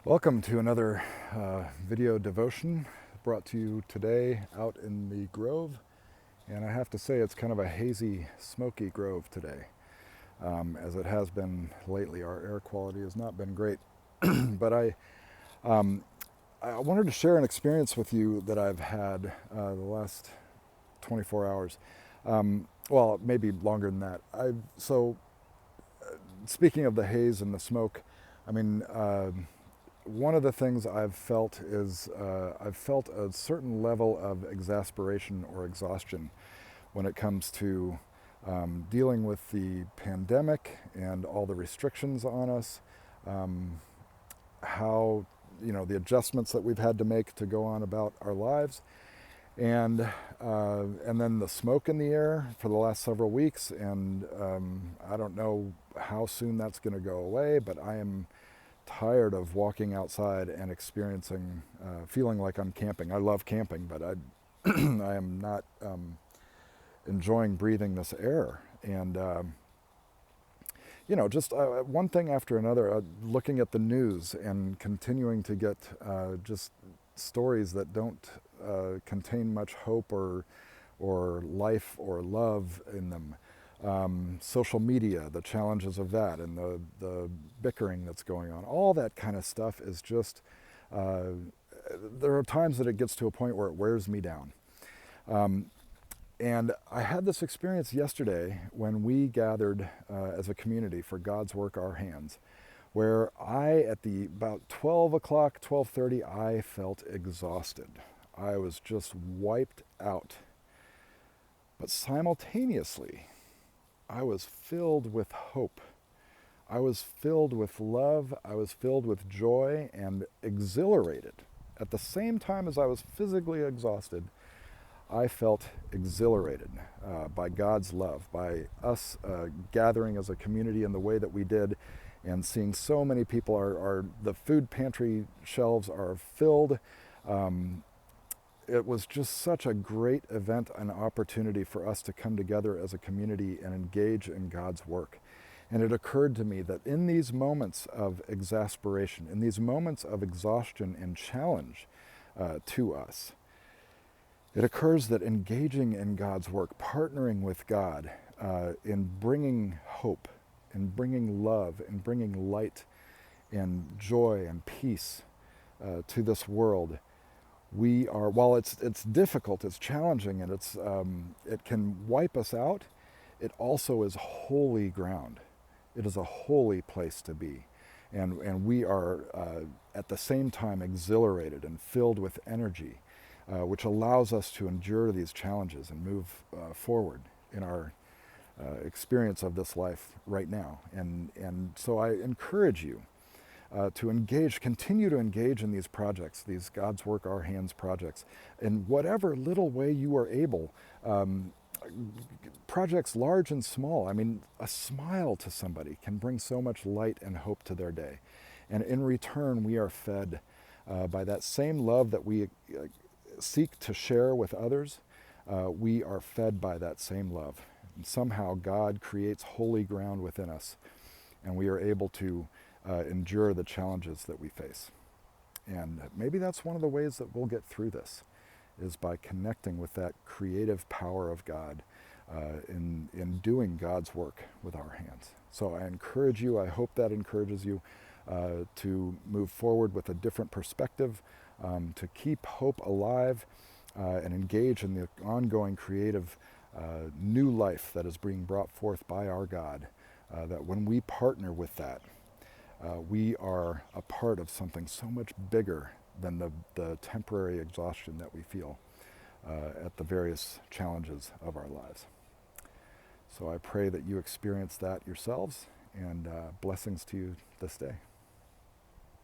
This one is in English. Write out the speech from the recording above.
Welcome to another video devotion brought to you today out in the grove. And I have to say it's kind of a hazy, smoky grove today, as it has been lately. Our air quality has not been great. But I wanted to share an experience with you that I've had the last 24 hours. Well, maybe longer than that. Speaking of the haze and the smoke, I mean, one of the things I've felt is I've felt a certain level of exasperation or exhaustion when it comes to dealing with the pandemic and all the restrictions on us, how, the adjustments that we've had to make to go on about our lives, and then the smoke in the air for the last several weeks, and I don't know how soon that's going to go away, but I am tired of walking outside and experiencing, feeling like I'm camping. I love camping, but I am not enjoying breathing this air. And, just one thing after another, looking at the news and continuing to get just stories that don't contain much hope or life or love in them. Social media, the challenges of that, and the bickering that's going on, all that kind of stuff is just, there are times that it gets to a point where it wears me down. And I had this experience yesterday when we gathered as a community for God's Work Our Hands, where at about 12 o'clock, 12:30, I felt exhausted. I was just wiped out. But simultaneously, I was filled with hope. I was filled with love. I was filled with joy and exhilarated. At the same time as I was physically exhausted, I felt exhilarated by God's love, by us gathering as a community in the way that we did, and seeing so many people. The food pantry shelves are filled. It was just such a great event, an opportunity for us to come together as a community and engage in God's work. And it occurred to me that in these moments of exasperation, in these moments of exhaustion and challenge to us, it occurs that engaging in God's work, partnering with God in bringing hope, in bringing love, in bringing light and joy and peace to this world, while it's difficult, it's challenging, and it can wipe us out, it also is holy ground. It is a holy place to be. And we are at the same time exhilarated and filled with energy, which allows us to endure these challenges and move forward in our experience of this life right now. And so I encourage you to continue to engage in these projects, these God's Work Our Hands projects, in whatever little way you are able. Projects large and small. I mean, a smile to somebody can bring so much light and hope to their day. And in return, we are fed by that same love that we seek to share with others. We are fed by that same love. And somehow God creates holy ground within us, and we are able to endure the challenges that we face. And maybe that's one of the ways that we'll get through this, is by connecting with that creative power of God in doing God's work with our hands. So I encourage you, I hope that encourages you to move forward with a different perspective, to keep hope alive, and engage in the ongoing creative new life that is being brought forth by our God, that when we partner with that, we are a part of something so much bigger than the temporary exhaustion that we feel at the various challenges of our lives. So I pray that you experience that yourselves, and blessings to you this day.